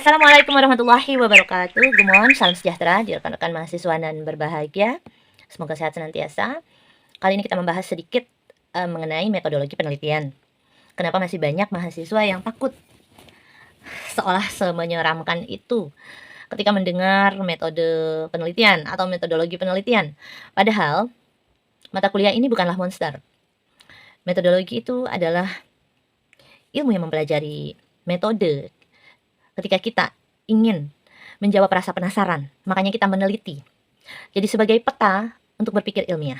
Assalamualaikum warahmatullahi wabarakatuh. Good morning, salam sejahtera di rekan-rekan mahasiswa dan berbahagia. Semoga sehat senantiasa. Kali ini kita membahas sedikit mengenai metodologi penelitian. Kenapa masih banyak mahasiswa yang takut, seolah semenyeramkan itu ketika mendengar metode penelitian atau metodologi penelitian. Padahal mata kuliah ini bukanlah monster. Metodologi itu adalah ilmu yang mempelajari metode. Ketika kita ingin menjawab rasa penasaran, makanya kita meneliti. Jadi sebagai peta untuk berpikir ilmiah.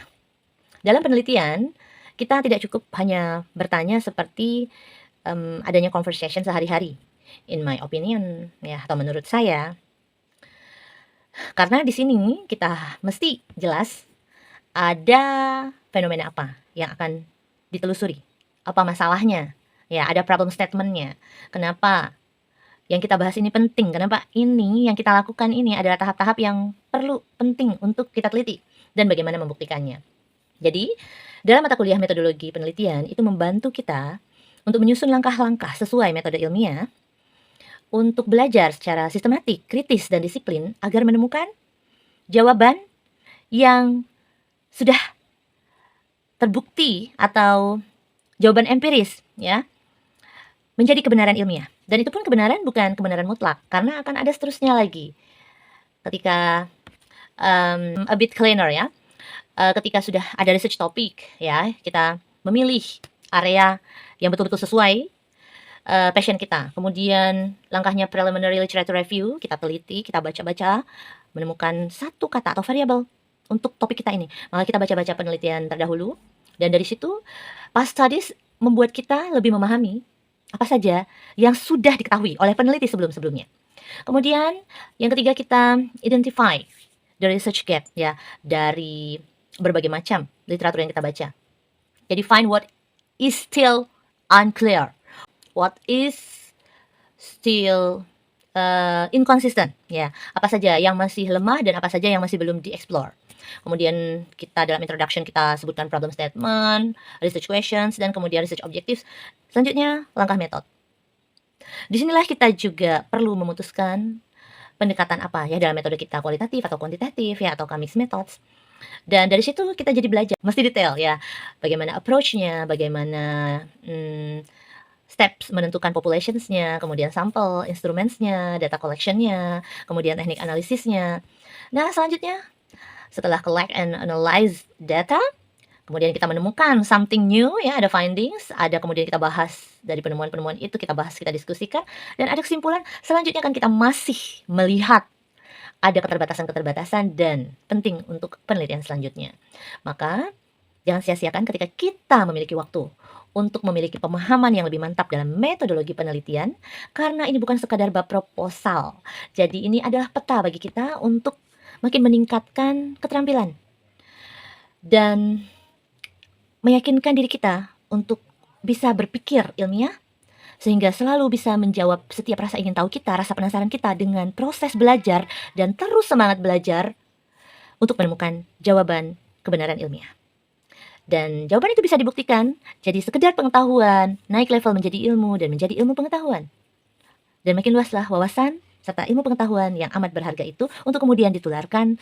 Dalam penelitian, kita tidak cukup hanya bertanya seperti adanya conversation sehari-hari. In my opinion, ya, atau menurut saya. Karena di sini kita mesti jelas ada fenomena apa yang akan ditelusuri. Apa masalahnya? Ya, ada problem statement-nya. Kenapa yang kita bahas ini penting? Kenapa ini yang kita lakukan ini adalah tahap-tahap yang perlu penting untuk kita teliti dan bagaimana membuktikannya. Jadi, dalam mata kuliah metodologi penelitian itu membantu kita untuk menyusun langkah-langkah sesuai metode ilmiah untuk belajar secara sistematik, kritis, dan disiplin agar menemukan jawaban yang sudah terbukti atau jawaban empiris, ya, menjadi kebenaran ilmiah. Dan itu pun kebenaran bukan kebenaran mutlak, karena akan ada seterusnya lagi. Ketika a bit cleaner, ya, ketika sudah ada research topic, ya, kita memilih area yang betul-betul sesuai passion kita. Kemudian langkahnya preliminary literature review, kita teliti, kita baca-baca, menemukan satu kata atau variabel untuk topik kita ini. Maka kita baca-baca penelitian terdahulu, dan dari situ past studies membuat kita lebih memahami apa saja yang sudah diketahui oleh peneliti sebelum-sebelumnya. Kemudian yang ketiga, kita identify the research gap, ya, dari berbagai macam literatur yang kita baca. Jadi find what is still unclear, what is still inconsistent, ya, apa saja yang masih lemah dan apa saja yang masih belum dieksplor. Kemudian kita dalam introduction kita sebutkan problem statement, research questions, dan kemudian research objectives. Selanjutnya langkah metode. Disinilah kita juga perlu memutuskan pendekatan apa, ya, dalam metode kita, kualitatif atau kuantitatif, ya, atau mixed methods. Dan dari situ kita jadi belajar, mesti detail, ya, bagaimana approach-nya, bagaimana steps menentukan populations-nya, kemudian sampel, instruments-nya, data collection-nya, kemudian teknik analisisnya. Nah, selanjutnya setelah collect and analyze data, kemudian kita menemukan something new, ya, ada findings, ada kemudian kita bahas dari penemuan-penemuan itu, kita bahas, kita diskusikan, dan ada kesimpulan. Selanjutnya kan kita masih melihat ada keterbatasan-keterbatasan dan penting untuk penelitian selanjutnya. Maka jangan sia-siakan ketika kita memiliki waktu untuk memiliki pemahaman yang lebih mantap dalam metodologi penelitian, karena ini bukan sekadar bab proposal. Jadi ini adalah peta bagi kita untuk makin meningkatkan keterampilan dan meyakinkan diri kita untuk bisa berpikir ilmiah, sehingga selalu bisa menjawab setiap rasa ingin tahu kita, rasa penasaran kita dengan proses belajar dan terus semangat belajar untuk menemukan jawaban kebenaran ilmiah. Dan jawaban itu bisa dibuktikan jadi sekedar pengetahuan, naik level menjadi ilmu, dan menjadi ilmu pengetahuan. Dan makin luaslah wawasan serta ilmu pengetahuan yang amat berharga itu untuk kemudian ditularkan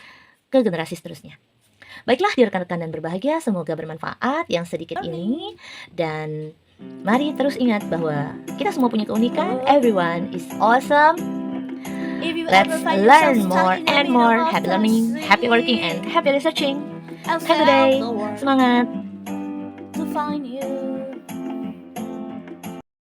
ke generasi seterusnya. Baiklah, di rekan-rekan dan berbahagia, semoga bermanfaat yang sedikit ini. Dan mari terus ingat bahwa kita semua punya keunikan. Everyone is awesome. Let's learn more and more. Happy learning, happy working, and happy researching. Have a good day. Semangat. To find you.